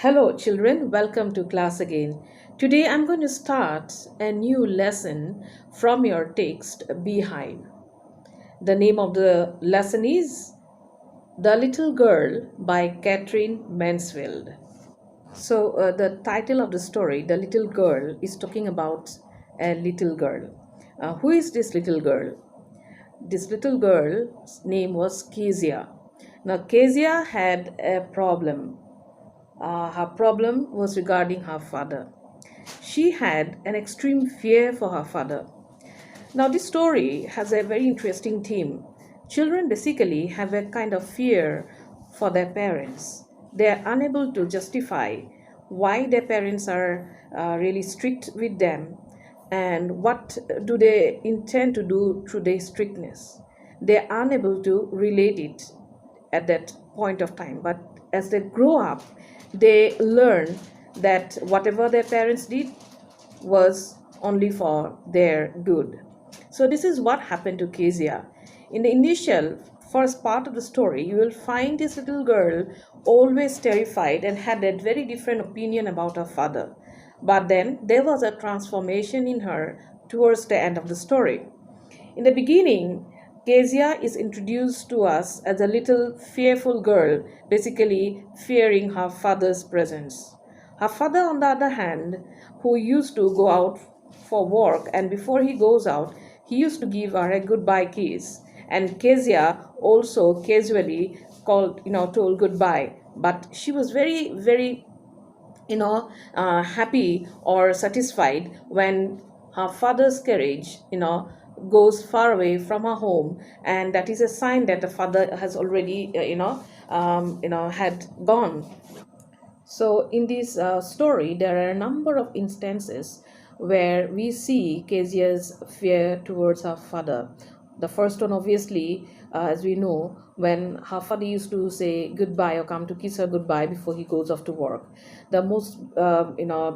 Hello, children. Welcome to class again. Today I'm going to start a new lesson from your text, Beehive. The name of the lesson is The Little Girl by Catherine Mansfield. The title of the story, The Little Girl, is talking about a little girl. Who is this little girl? This little girl's name was Kezia. Now, Kezia had a problem. Her problem was regarding her father. She had an extreme fear for her father. Now, this story has a very interesting theme. Children basically have a kind of fear for their parents. They are unable to justify why their parents are really strict with them and what do they intend to do through their strictness. They are unable to relate it at that point of time. But as they grow up, they learn that whatever their parents did was only for their good. So this is what happened to Kezia. In the initial first part of the story, you will find this little girl always terrified and had a very different opinion about her father. But then there was a transformation in her towards the end of the story. In the beginning, Kezia is introduced to us as a little fearful girl, basically fearing her father's presence. Her father, on the other hand, who used to go out for work, and before he goes out, he used to give her a goodbye kiss. And Kezia also casually told goodbye. But she was very, very happy or satisfied when her father's carriage goes far away from her home, and that is a sign that the father has already had gone. So in this story there are a number of instances where we see Kezia's fear towards her father. The first one, obviously, as we know, when her father used to say goodbye or come to kiss her goodbye before he goes off to work. The most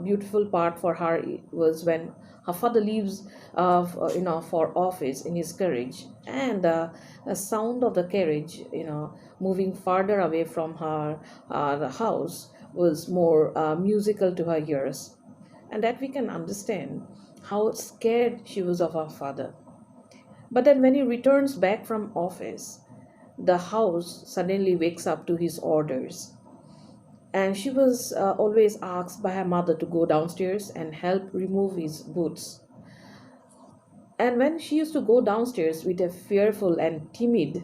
beautiful part for her was when her father leaves for office in his carriage, and the sound of the carriage moving farther away from her the house was more musical to her ears, and that we can understand how scared she was of her father. But then when he returns back from office, the house suddenly wakes up to his orders. And she was always asked by her mother to go downstairs and help remove his boots. And when she used to go downstairs with a fearful and timid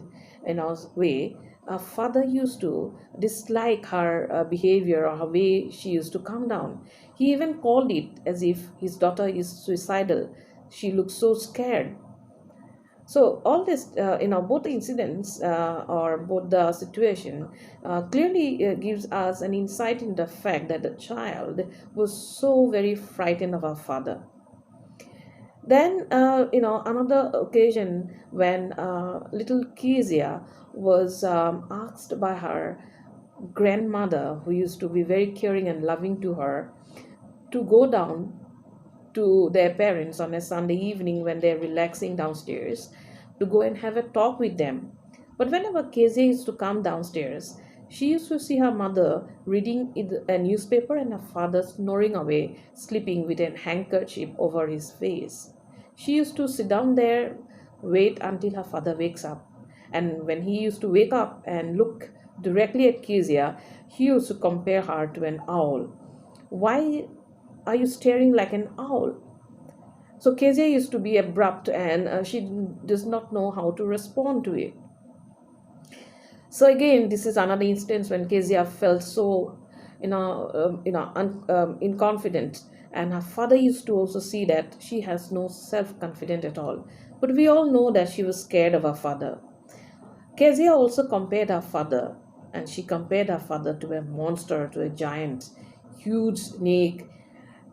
way, her father used to dislike her behavior or her way she used to come down. He even called it as if his daughter is suicidal. She looks so scared. So all this, both the incidents or both the situation clearly gives us an insight in the fact that the child was so very frightened of her father. Then, another occasion when little Kezia was asked by her grandmother, who used to be very caring and loving to her, to go down to their parents on a Sunday evening when they're relaxing downstairs to go and have a talk with them. But whenever Kezia used to come downstairs, she used to see her mother reading a newspaper and her father snoring away, sleeping with a handkerchief over his face. She used to sit down there, wait until her father wakes up. And when he used to wake up and look directly at Kezia, he used to compare her to an owl. Why are you staring like an owl? So Kezia used to be abrupt, and she does not know how to respond to it. So again, this is another instance when Kezia felt so, inconfident, and her father used to also see that she has no self-confidence at all. But we all know that she was scared of her father. Kezia also compared her father, and she compared her father to a monster, to a giant, huge snake,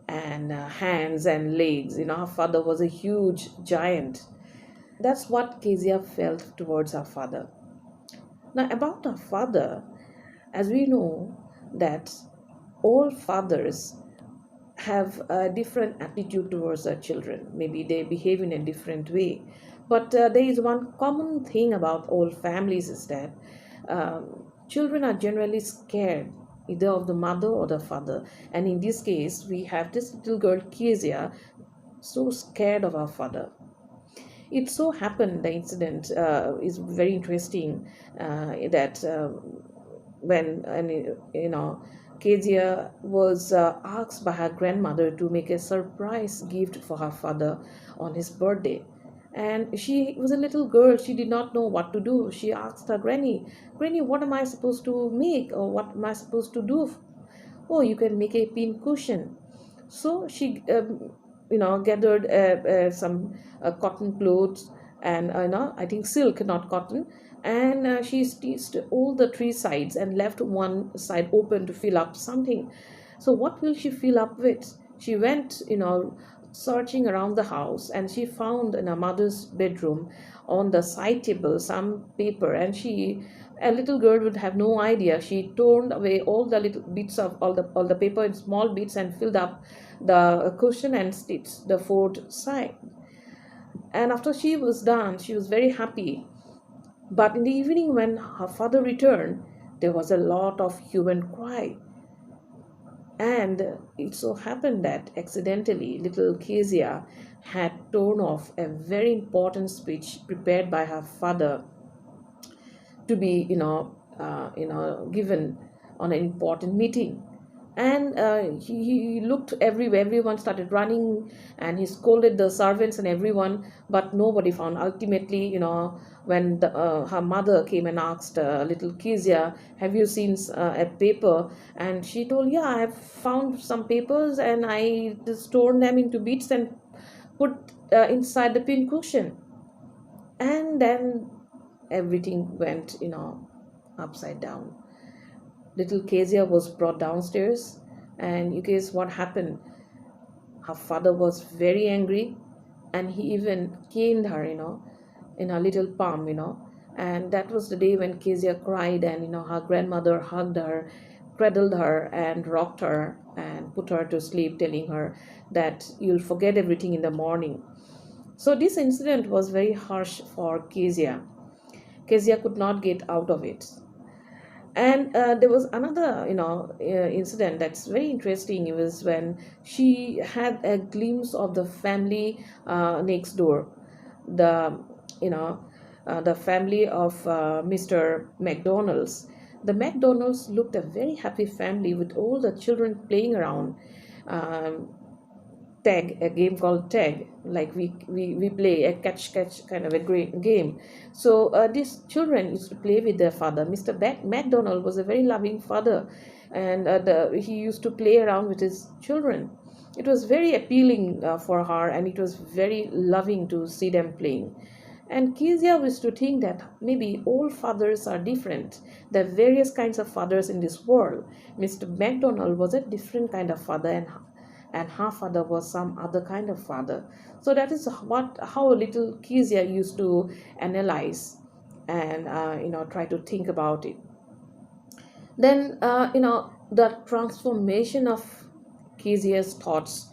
and hands and legs. Her father was a huge giant. That's what Kezia felt towards her father. Now, about her father, as we know that all fathers have a different attitude towards their children. Maybe they behave in a different way. But there is one common thing about all families is that children are generally scared either of the mother or the father. And in this case, we have this little girl, Kezia, so scared of her father. It so happened, the incident is very interesting, that when and Kezia was asked by her grandmother to make a surprise gift for her father on his birthday. And she was a little girl, she did not know what to do. She asked her granny, "Granny, what am I supposed to make, or what am I supposed to do?" "Oh, you can make a pin cushion." So she gathered some cotton clothes, and I think silk, not cotton. And she stitched all the three sides and left one side open to fill up something. So what will she fill up with? She went searching around the house, and she found in her mother's bedroom on the side table some paper. And a little girl would have no idea, she torn away all the little bits of all the paper in small bits and filled up the cushion and stitched the fourth side. And after she was done, she was very happy. But in the evening, when her father returned, there was a lot of hue and cry. And it so happened that accidentally little Kezia had torn off a very important speech prepared by her father to be given on an important meeting. And he looked everywhere, everyone started running, and he scolded the servants and everyone, but nobody found. Ultimately, when her mother came and asked little Kezia, "Have you seen a paper?" And she told, "Yeah, I have found some papers, and I just torn them into bits and put inside the pin cushion." And then everything went upside down. Little Kezia was brought downstairs, and you guess what happened? Her father was very angry, and he even caned her, in her little palm, And that was the day when Kezia cried, and her grandmother hugged her, cradled her, and rocked her and put her to sleep, telling her that you'll forget everything in the morning. So this incident was very harsh for Kezia. Kezia could not get out of it. And there was another incident that's very interesting. It was when she had a glimpse of the family next door, the you know the family of Mr. McDonald's. The McDonald's looked a very happy family with all the children playing around. um, Tag, a game called tag, like we play a catch kind of a great game. So these children used to play with their father. Mr. McDonald was a very loving father, and he used to play around with his children. It was very appealing for her, and it was very loving to see them playing. And Kezia used to think that maybe all fathers are different. There are various kinds of fathers in this world. Mr. McDonald was a different kind of father, and her father was some other kind of father. So that is how little Kezia used to analyze and try to think about it. Then the transformation of Kezia's thoughts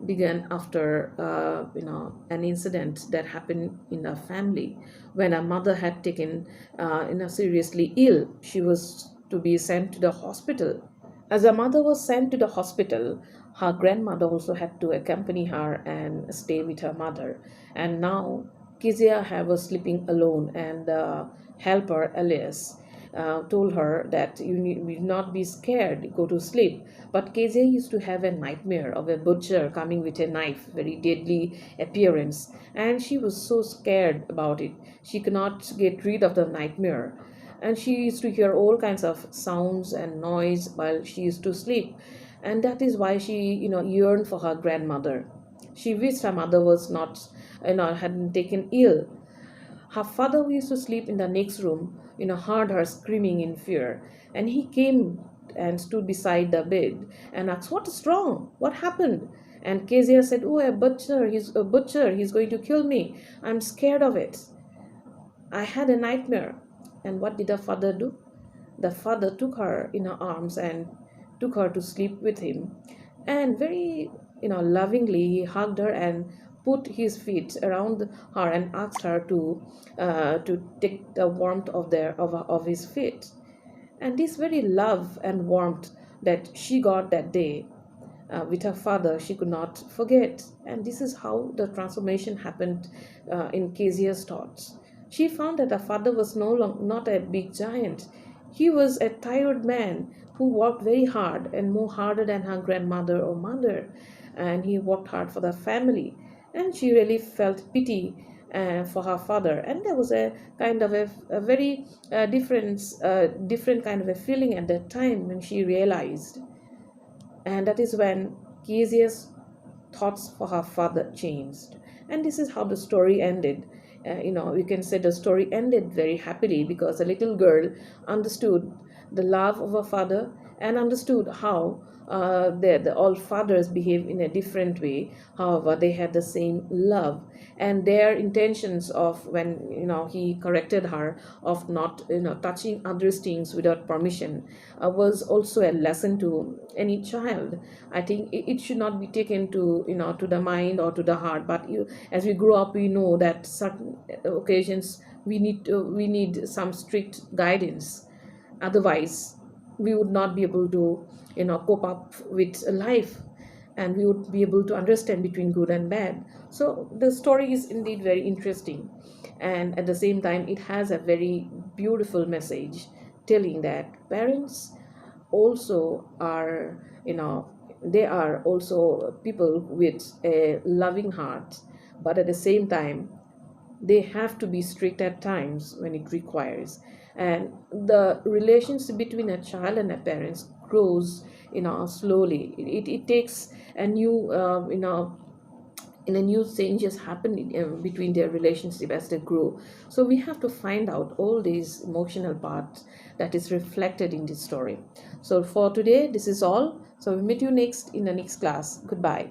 began after an incident that happened in a family when a mother had taken seriously ill. She was to be sent to the hospital. As her mother was sent to the hospital, her grandmother also had to accompany her and stay with her mother. And now Kezia was sleeping alone, and the helper Elias told her that you need not be scared, go to sleep. But Kezia used to have a nightmare of a butcher coming with a knife, very deadly appearance, and she was so scared about it. She could not get rid of the nightmare, and she used to hear all kinds of sounds and noise while she used to sleep. And that is why she yearned for her grandmother. She wished her mother was not hadn't taken ill. Her father, who used to sleep in the next room, heard her screaming in fear, and he came and stood beside the bed and asked, "What is wrong? What happened?" And Kezia said, "Oh, a butcher! He's a butcher! He's going to kill me! I'm scared of it. I had a nightmare." And what did the father do? The father took her in her arms and took her to sleep with him, and very lovingly he hugged her and put his feet around her and asked her to take the warmth of his feet. And this very love and warmth that she got that day with her father, she could not forget. And this is how the transformation happened in Kezia's thoughts. She found that her father was not a big giant. He was a tired man who worked very hard and more harder than her grandmother or mother. And he worked hard for the family. And she really felt pity for her father. And there was a kind of a very different kind of a feeling at that time when she realized. And that is when Kezia's thoughts for her father changed. And this is how the story ended. You can say the story ended very happily because the little girl understood the love of her father and understood how all fathers behave in a different way. However, they had the same love, and their intentions of when he corrected her of not touching others' things without permission was also a lesson to any child. I think it should not be taken to to the mind or to the heart. But as we grow up, we know that certain occasions we need some strict guidance. Otherwise, we would not be able to cope up with life, and we would be able to understand between good and bad. So the story is indeed very interesting, and at the same time it has a very beautiful message telling that parents also are they are also people with a loving heart, but at the same time they have to be strict at times when it requires. And the relationship between a child and a parents grows slowly. It takes a new in a new changes happen between their relationship as they grow. So we have to find out all these emotional parts that is reflected in this story. So for today, this is all. So we meet you next in the next class. Goodbye.